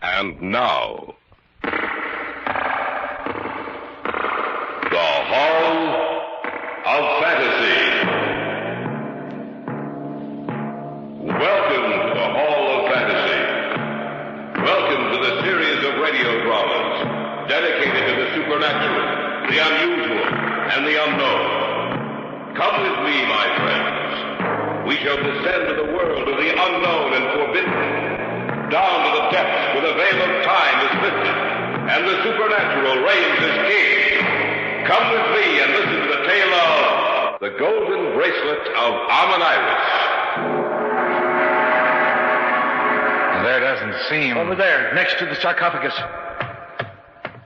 And now, the Hall of Fantasy. Welcome to the Hall of Fantasy. Welcome to the series of radio dramas dedicated to the supernatural, the unusual, and the unknown. Come with me, my friends. We shall descend to the world of the unknown and forbidden. Down to the depths where the veil of time is lifted, and the supernatural reigns as king. Come with me and listen to the tale of the golden bracelet of amoniris. There doesn't seem... Over there, next to the sarcophagus.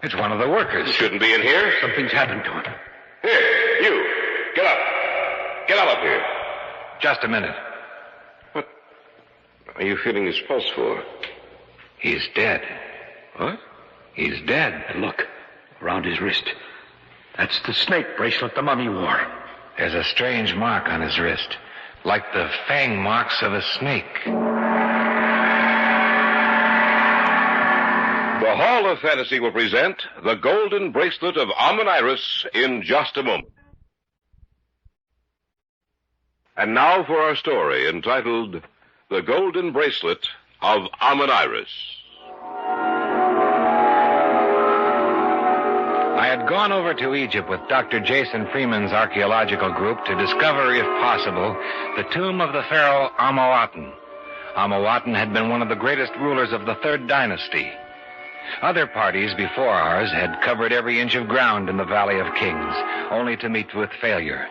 It's one of the workers. He shouldn't be in here. Something's happened to him. Here, you. Get up. Get out of here. Just a minute. What are you feeling his pulse for? He's dead. What? He's dead. And look, around his wrist. That's the snake bracelet the mummy wore. There's a strange mark on his wrist, like the fang marks of a snake. The Hall of Fantasy will present the golden bracelet of amoniris in just a moment. And now for our story entitled The Golden Bracelet of Amoniris. I had gone over to Egypt with Dr. Jason Freeman's archaeological group to discover, if possible, the tomb of the pharaoh Amouaten. Amouaten had been one of the greatest rulers of the Third Dynasty. Other parties before ours had covered every inch of ground in the Valley of Kings, only to meet with failure.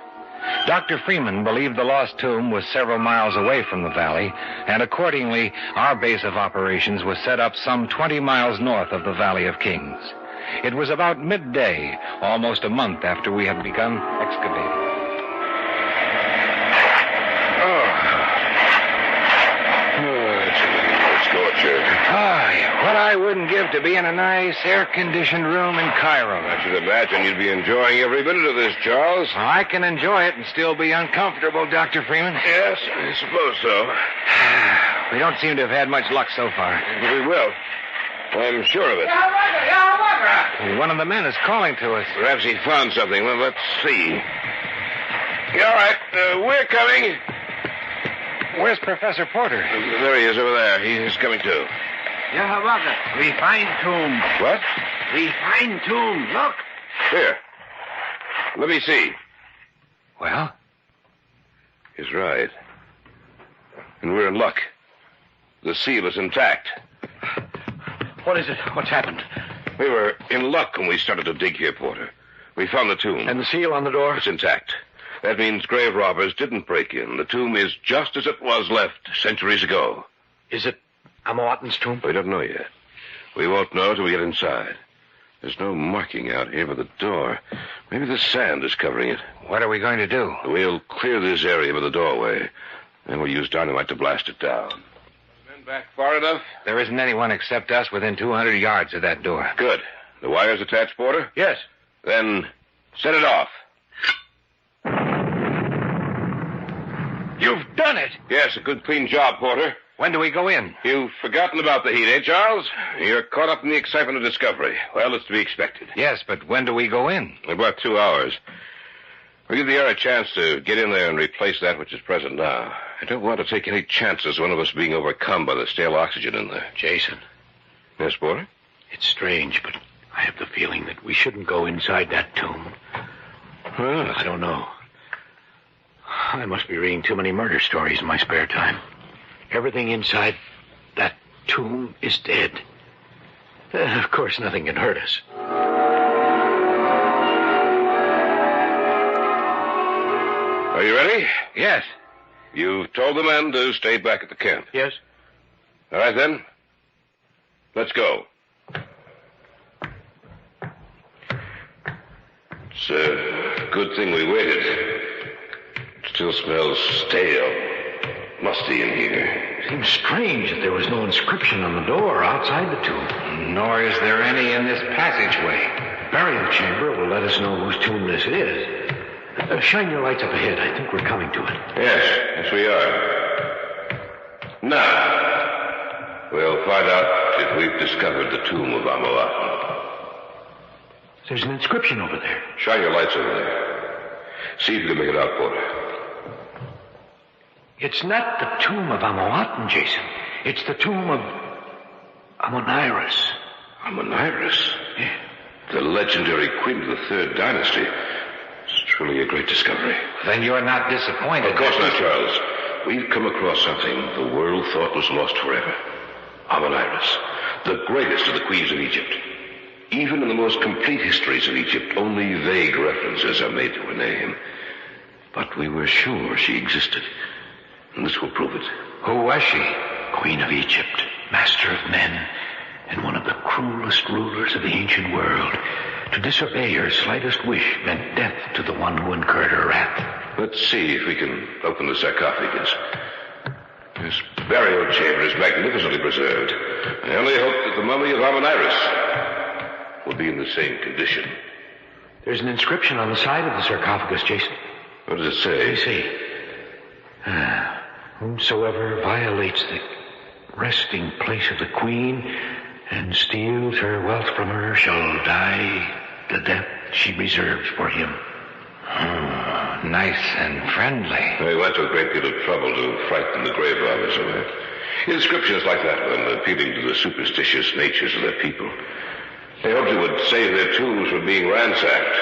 Dr. Freeman believed the lost tomb was several miles away from the valley, and accordingly, our base of operations was set up some 20 miles north of the Valley of Kings. It was about midday, almost a month after we had begun excavating. What I wouldn't give to be in a nice, air-conditioned room in Cairo. I should imagine you'd be enjoying every minute of this, Charles. Well, I can enjoy it and still be uncomfortable, Dr. Freeman. Yes, I suppose so. We don't seem to have had much luck so far. But we will. I'm sure of it. One of the men is calling to us. Perhaps he found something. Well, let's see. Yeah, all right. We're coming. Where's Professor Porter? There he is over there. He's coming too. We find tomb. What? We find tomb. Look. Here. Let me see. Well? He's right. And we're in luck. The seal is intact. What is it? What's happened? We were in luck when we started to dig here, Porter. We found the tomb. And the seal on the door? It's intact. That means grave robbers didn't break in. The tomb is just as it was left centuries ago. Is it Amouaten's tomb? We don't know yet. We won't know till we get inside. There's no marking out here by the door. Maybe the sand is covering it. What are we going to do? We'll clear this area by the doorway. Then we'll use dynamite to blast it down. Men back far enough? There isn't anyone except us within 200 yards of that door. Good. The wire's attached, Porter? Yes. Then set it off. You've done it! Yes, a good clean job, Porter. When do we go in? You've forgotten about the heat, eh, Charles? You're caught up in the excitement of discovery. Well, it's to be expected. Yes, but when do we go in? In about 2 hours. We'll give the air a chance to get in there and replace that which is present now. I don't want to take any chances, one of us being overcome by the stale oxygen in there. Jason. Yes, Porter? It's strange, but I have the feeling that we shouldn't go inside that tomb. Well, I don't know. I must be reading too many murder stories in my spare time. Everything inside that tomb is dead. Of course, nothing can hurt us. Are you ready? Yes. You've told the men to stay back at the camp. Yes? All right, then. Let's go. It's a good thing we waited. It still smells stale, musty in here. Seems strange that there was no inscription on the door outside the tomb. Nor is there any in this passageway. Burial chamber will let us know whose tomb this is. Shine your lights up ahead. I think we're coming to it. Yes, we are. Now, We'll find out if we've discovered the tomb of Amoaten. There's an inscription over there. Shine your lights over there. See if you can make it out, Porter. It's not the tomb of Amoaten, Jason. It's the tomb of Amoniris. Amoniris? Yeah. The legendary queen of the Third Dynasty. It's truly a great discovery. Then you're not disappointed. Of course not, Charles. We've come across something the world thought was lost forever. Amoniris, the greatest of the queens of Egypt. Even in the most complete histories of Egypt, only vague references are made to her name. But we were sure she existed. And this will prove it. Who was she? Queen of Egypt, master of men, and one of the cruelest rulers of the ancient world. To disobey her slightest wish meant death to the one who incurred her wrath. Let's see if we can open the sarcophagus. This burial chamber is magnificently preserved. I only hope that the mummy of Amoniris will be in the same condition. There's an inscription on the side of the sarcophagus, Jason. What does it say? Let me see. Whomsoever violates the resting place of the queen and steals her wealth from her shall die the death she reserves for him. Nice and friendly. They went to a great deal of trouble to frighten the grave robbers away. Inscriptions like that one appealing to the superstitious natures of their people. They hoped it would save their tombs from being ransacked.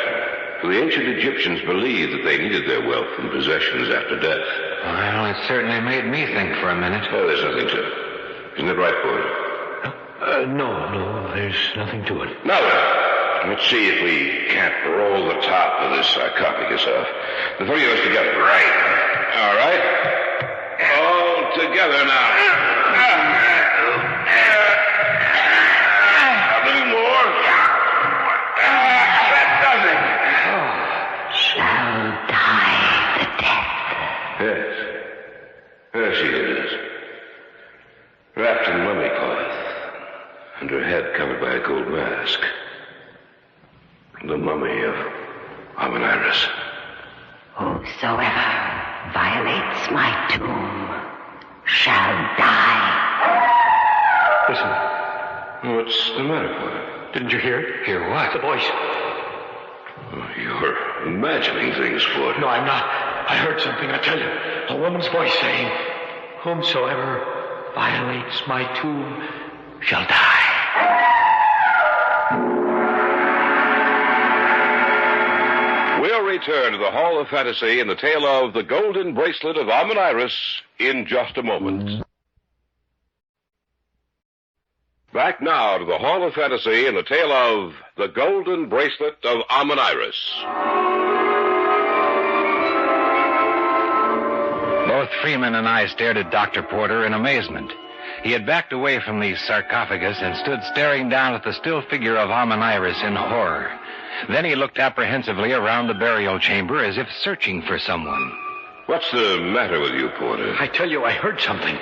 For the ancient Egyptians believed that they needed their wealth and possessions after death. Well, it certainly made me think for a minute. Oh, there's nothing to it. Isn't it right, Boyd? No, there's nothing to it. Now then, let's see if we can't roll the top of this sarcophagus off. The three of us together. Right. All right. All together now. A little more. That does it. Shall die the death. Yes. There she is. Wrapped in mummy cloth. And her head covered by a gold mask. The mummy of Amoniris. Whosoever violates my tomb shall die. Listen, What's the matter, Porter? didn't you hear it? Hear what? The voice. Oh, you're imagining things, Porter. No, I'm not. I heard something, I tell you. A woman's voice saying, whomsoever violates my tomb shall die. We'll return to the Hall of Fantasy in the tale of the Golden Bracelet of Amoniris in just a moment. Back now to the Hall of Fantasy in the tale of the Golden Bracelet of Amoniris. Both Freeman and I stared at Dr. Porter in amazement. He had backed away from the sarcophagus and stood staring down at the still figure of Amoniris in horror. Then he looked apprehensively around the burial chamber as if searching for someone. What's the matter with you, Porter? I tell you, I heard something.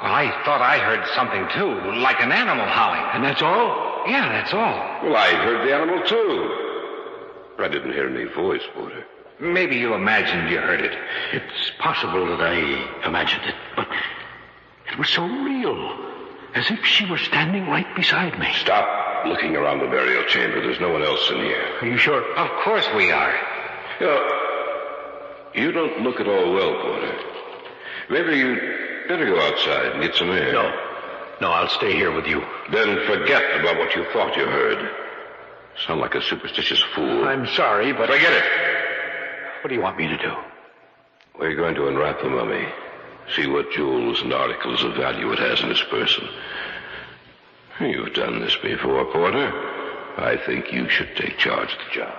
Well, I thought I heard something, too, like an animal howling. And that's all? Yeah, that's all. Well, I heard the animal, too. But I didn't hear any voice, Porter. Maybe you imagined you heard it. It's possible that I imagined it, but it was so real. As if she were standing right beside me. Stop looking around the burial chamber. There's no one else in here. Are you sure? Of course we are. You don't look at all well, Porter. Maybe you'd better go outside and get some air. No, I'll stay here with you. Then forget about what you thought you heard. Sound like a superstitious fool. I'm sorry, but... Forget it. What do you want me to do? We're going to unwrap the mummy. See what jewels and articles of value it has in its person. You've done this before, Porter. I think you should take charge of the job.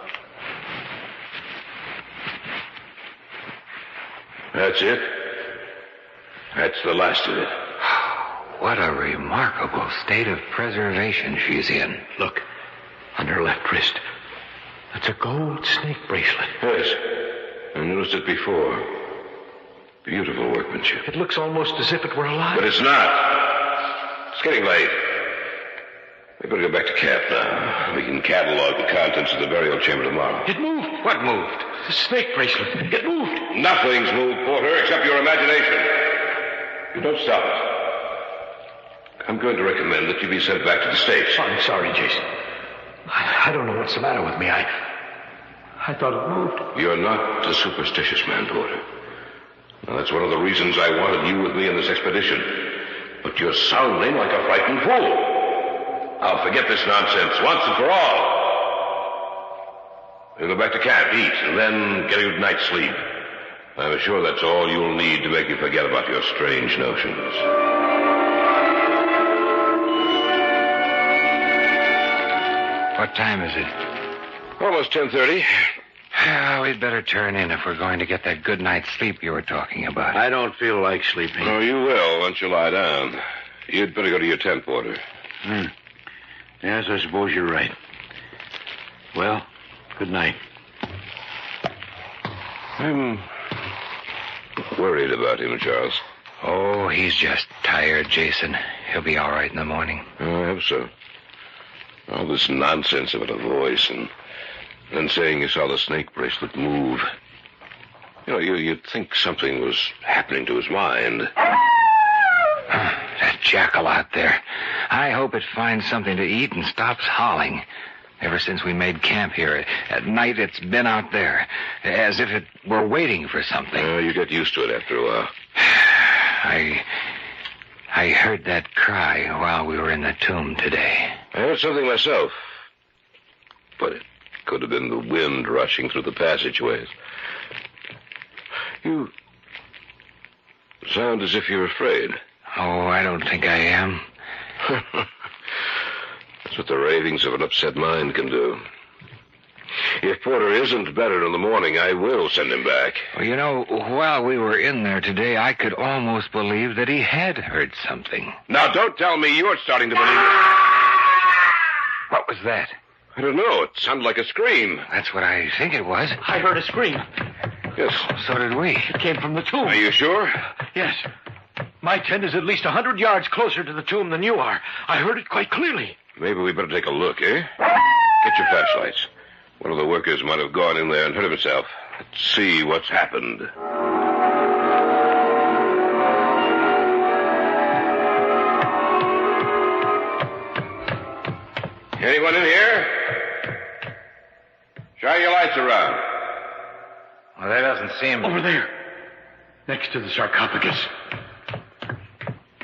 That's it. That's the last of it. What a remarkable state of preservation she's in. Look, on her left wrist. That's a gold snake bracelet. Yes. I noticed it before. Beautiful workmanship. It looks almost as if it were alive. But it's not. It's getting late. We better go back to camp now. We can catalog the contents of the burial chamber tomorrow. It moved. What moved? The snake bracelet. It moved. Nothing's moved, Porter, except your imagination. You don't stop it. I'm going to recommend that you be sent back to the States. I'm sorry, Jason. I don't know what's the matter with me. I thought it moved. You're not a superstitious man, Porter. Now, that's one of the reasons I wanted you with me in this expedition. But you're sounding like a frightened fool. I'll forget this nonsense once and for all. We'll go back to camp, eat, and then get a good night's sleep. I'm sure that's all you'll need to make you forget about your strange notions. What time is it? Almost 10:30. We'd better turn in if we're going to get that good night's sleep you were talking about. I don't feel like sleeping. Oh, you will once you lie down. You'd better go to your tent, Porter. Yes, I suppose you're right. Well, good night. I'm worried about him, Charles. Oh, he's just tired, Jason. He'll be all right in the morning. Oh, I hope so. All this nonsense about a voice and then saying you saw the snake bracelet move. You know, you'd think something was happening to his mind. That jackal out there. I hope it finds something to eat and stops howling. Ever since we made camp here, at night it's been out there, as if it were waiting for something. You get used to it after a while. I heard that cry while we were in the tomb today. I heard something myself. But it could have been the wind rushing through the passageways. You sound as if you're afraid. Oh, I don't think I am. That's what the ravings of an upset mind can do. If Porter isn't better in the morning, I will send him back. Well, you know, while we were in there today, I could almost believe that he had heard something. Now, don't tell me you're starting to believe it. What was that? I don't know. It sounded like a scream. That's what I think it was. I heard a scream. Yes. So did we. It came from the tomb. Are you sure? Yes. My tent is at least 100 yards closer to the tomb than you are. I heard it quite clearly. Maybe we better take a look, eh? Get your flashlights. One of the workers might have gone in there and hurt himself. Let's see what's happened. Anyone in here? Shine your lights around. Well, that doesn't seem... Over there. Next to the sarcophagus.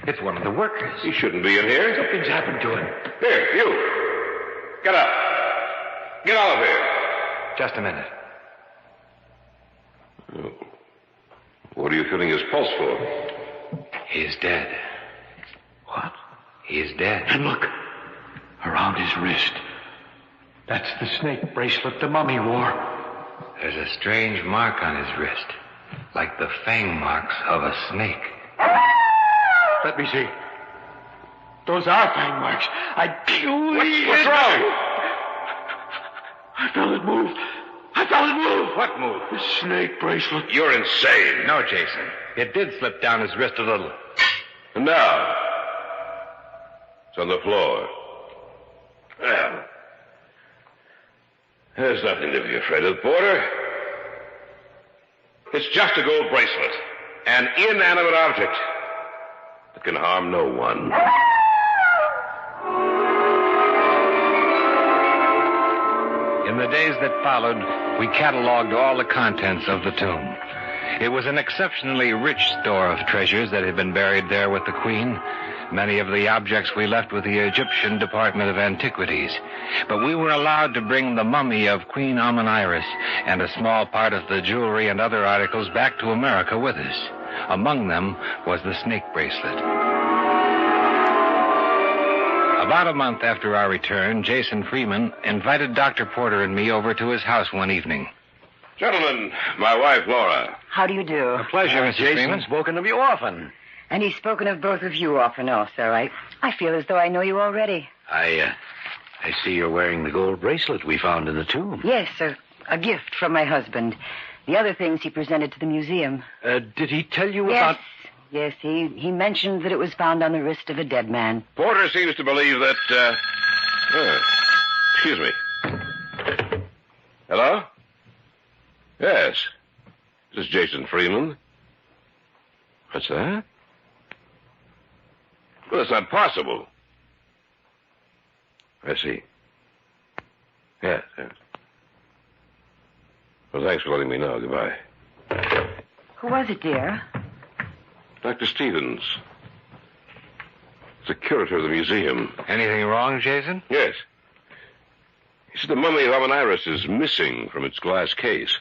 It's one of the workers. He shouldn't be in here. Something's happened to him. Here, you. Get up. Get out of here. Just a minute. Oh. What are you feeling his pulse for? He's dead. What? He's dead. And look. Around his wrist. That's the snake bracelet the mummy wore. There's a strange mark on his wrist, like the fang marks of a snake. Let me see. Those are fang marks. What's wrong? I felt it move. I felt it move. What move? The snake bracelet. You're insane. No, Jason. It did slip down his wrist a little. And now, it's on the floor. Well, there's nothing to be afraid of, Porter. It's just a gold bracelet. An inanimate object that can harm no one. In the days that followed, we cataloged all the contents of the tomb. It was an exceptionally rich store of treasures that had been buried there with the Queen. Many of the objects we left with the Egyptian Department of Antiquities. But we were allowed to bring the mummy of Queen Amoniris and a small part of the jewelry and other articles back to America with us. Among them was the snake bracelet. About a month after our return, Jason Freeman invited Dr. Porter and me over to his house one evening. Gentlemen, my wife, Laura. How do you do? A pleasure, Mr. Freeman. Jason's spoken of you often. And he's spoken of both of you often also. I feel as though I know you already. I see you're wearing the gold bracelet we found in the tomb. Yes, a gift from my husband. The other things he presented to the museum. Did he tell you Yes. about... Yes, he mentioned that it was found on the wrist of a dead man. Porter seems to believe that, excuse me. Hello? Yes. This is Jason Freeman. What's that? Well, that's not possible. I see. Yes. Well, thanks for letting me know. Goodbye. Who was it, dear? Dr. Stevens. The curator of the museum. Anything wrong, Jason? Yes. He said the mummy of amoniris is missing from its glass case.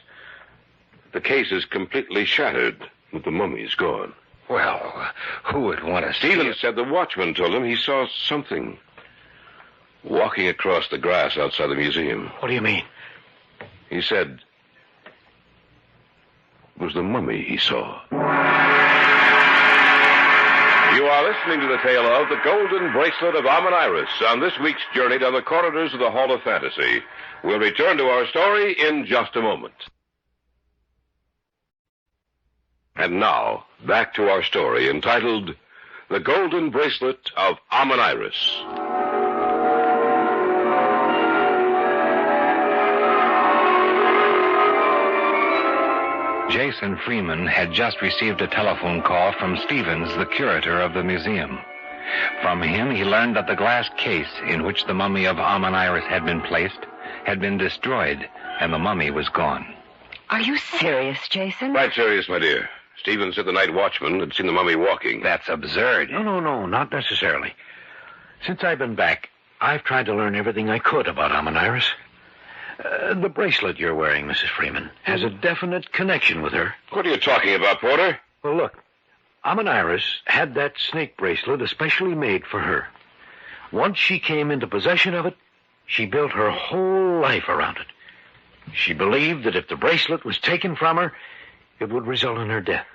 The case is completely shattered, but the mummy is gone. Well, who would want to see Stevens said the watchman told him he saw something walking across the grass outside the museum. What do you mean? He said it was the mummy he saw. You are listening to the tale of The Golden Bracelet of Amoniris on this week's journey down the corridors of the Hall of Fantasy. We'll return to our story in just a moment. And now, back to our story entitled The Golden Bracelet of Amoniris. Jason Freeman had just received a telephone call from Stevens, the curator of the museum. From him, he learned that the glass case in which the mummy of Amoniris had been placed had been destroyed, and the mummy was gone. Are you serious, Jason? Quite serious, my dear. Stevens said the night watchman had seen the mummy walking. That's absurd. No, not necessarily. Since I've been back, I've tried to learn everything I could about Amoniris. The bracelet you're wearing, Mrs. Freeman, has a definite connection with her. What are you talking about, Porter? Well, look, Amoniris had that snake bracelet especially made for her. Once she came into possession of it, she built her whole life around it. She believed that if the bracelet was taken from her, it would result in her death.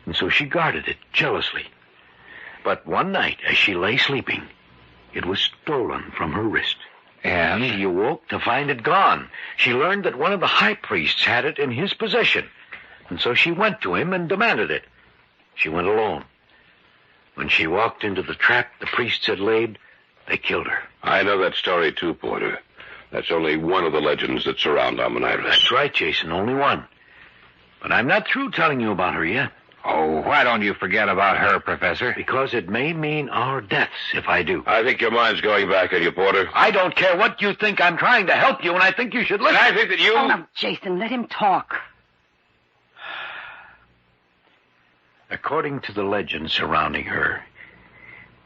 And so she guarded it jealously. But one night, as she lay sleeping, it was stolen from her wrist. And? She awoke to find it gone. She learned that one of the high priests had it in his possession. And so she went to him and demanded it. She went alone. When she walked into the trap the priests had laid, they killed her. I know that story, too, Porter. That's only one of the legends that surround Amoniris. That's right, Jason, only one. But I'm not through telling you about her yet. Oh, why don't you forget about her, Professor? Because it may mean our deaths if I do. I think your mind's going back on you, Porter. I don't care what you think. I'm trying to help you, and I think you should listen. And I think that you... Oh, now, Jason, let him talk. According to the legend surrounding her,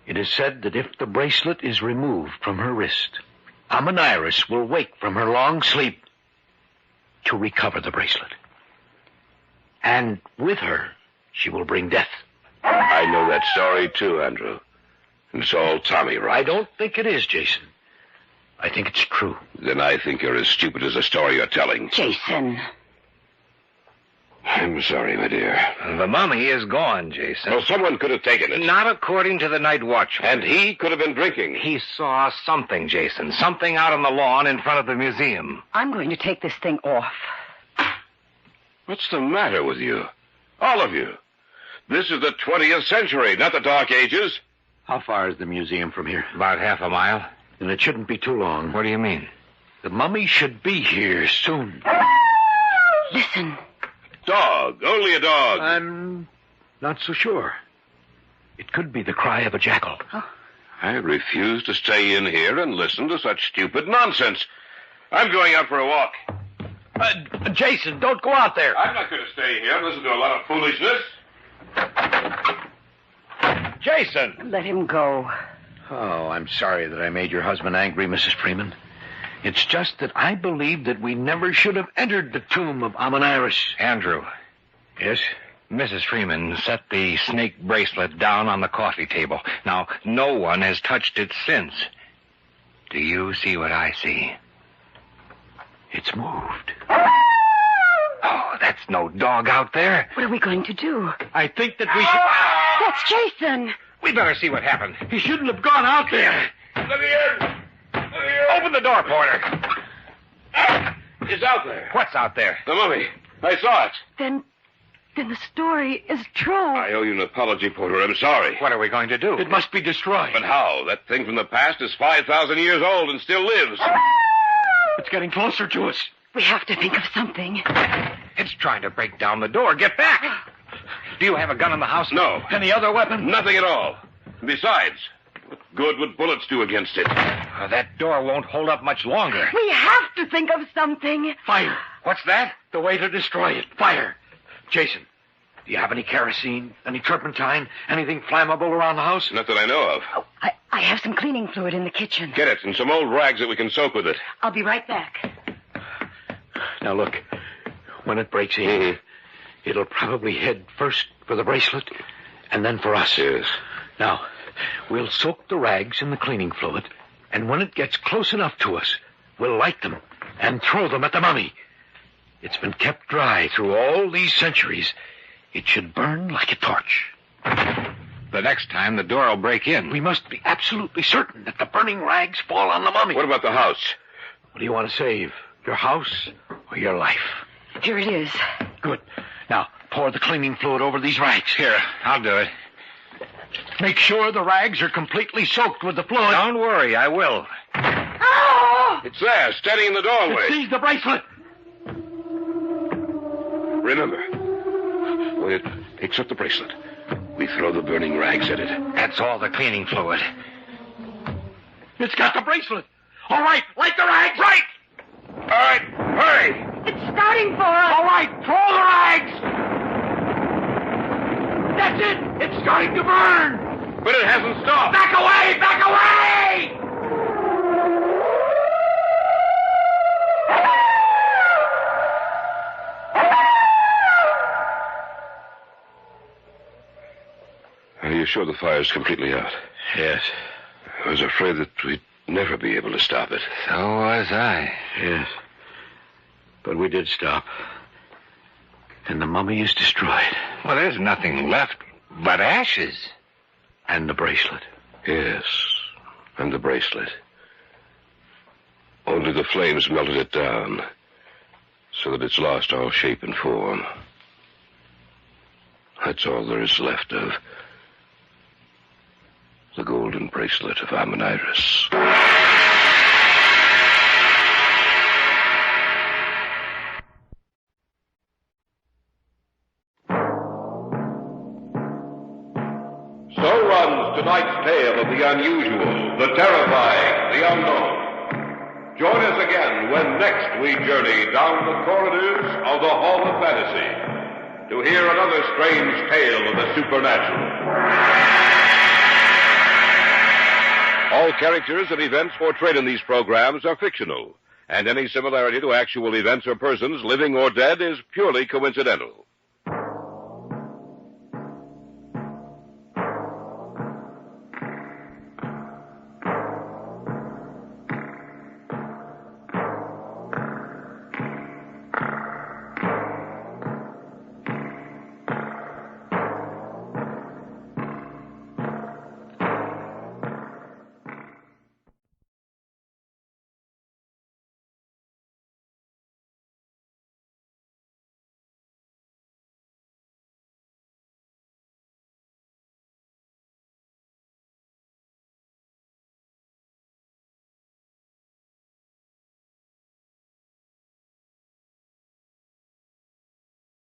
it is said that if the bracelet is removed from her wrist, Amoniris will wake from her long sleep to recover the bracelet. And with her, she will bring death. I know that story, too, Andrew. And it's all Tommy, right? I don't think it is, Jason. I think it's true. Then I think you're as stupid as the story you're telling. Jason. I'm sorry, my dear. The mummy is gone, Jason. Well, someone could have taken it. Not according to the night watchman. And he could have been drinking. He saw something, Jason. Something out on the lawn in front of the museum. I'm going to take this thing off. What's the matter with you? All of you. This is the 20th century, not the Dark Ages. How far is the museum from here? About half a mile. And it shouldn't be too long. What do you mean? The mummy should be here soon. Listen. Dog. Only a dog. I'm not so sure. It could be the cry of a jackal. Oh. I refuse to stay in here and listen to such stupid nonsense. I'm going out for a walk. Jason, don't go out there. I'm not going to stay here and listen to a lot of foolishness. Jason! Let him go. Oh, I'm sorry that I made your husband angry, Mrs. Freeman. It's just that I believe that we never should have entered the tomb of Amoniris. Andrew. Yes? Mrs. Freeman set the snake bracelet down on the coffee table. Now, no one has touched it since. Do you see what I see? It's moved. Oh, that's no dog out there. What are we going to do? I think that we should... That's Jason. We better see what happened. He shouldn't have gone out there. Let me in. Open the door, Porter. It's out there. What's out there? The mummy. I saw it. Then the story is true. I owe you an apology, Porter. I'm sorry. What are we going to do? It must be destroyed. But how? That thing from the past is 5,000 years old and still lives. It's getting closer to us. We have to think of something. It's trying to break down the door. Get back! Do you have a gun in the house? No. Any other weapon? Nothing at all. Besides, what good would bullets do against it? That door won't hold up much longer. We have to think of something. Fire. What's that? The way to destroy it. Fire. Jason, do you have any kerosene, any turpentine, anything flammable around the house? Not that I know of. Oh, I have some cleaning fluid in the kitchen. Get it, and some old rags that we can soak with it. I'll be right back. Now, look, when it breaks in, it'll probably head first for the bracelet and then for us. Yes. Now, we'll soak the rags in the cleaning fluid, and when it gets close enough to us, we'll light them and throw them at the mummy. It's been kept dry through all these centuries. It should burn like a torch. The next time, the door will break in. We must be absolutely certain that the burning rags fall on the mummy. What about the house? What do you want to save? Your house or your life? Here it is. Good. Now, pour the cleaning fluid over these rags. Here, I'll do it. Make sure the rags are completely soaked with the fluid. Don't worry, I will. Oh! It's there, standing in the doorway. Seize the bracelet. Remember, when it picks up the bracelet, we throw the burning rags at it. That's all the cleaning fluid. It's got the bracelet. All right, light the rags. Right! All right, hurry! It's starting for us. All right, throw the rags. That's it. It's starting to burn. But it hasn't stopped. Back away! Back away! Are you sure the fire's completely out? Yes. I was afraid that we'd never be able to stop it. So was I. Yes. But we did stop. And the mummy is destroyed. Well, there's nothing left but ashes. And the bracelet. Yes, and the bracelet. Only the flames melted it down, so that it's lost all shape and form. That's all there is left of the golden bracelet of Amoniris. So runs tonight's tale of the unusual, the terrifying, the unknown. Join us again when next we journey down the corridors of the Hall of Fantasy to hear another strange tale of the supernatural. All characters and events portrayed in these programs are fictional, and any similarity to actual events or persons, living or dead, is purely coincidental.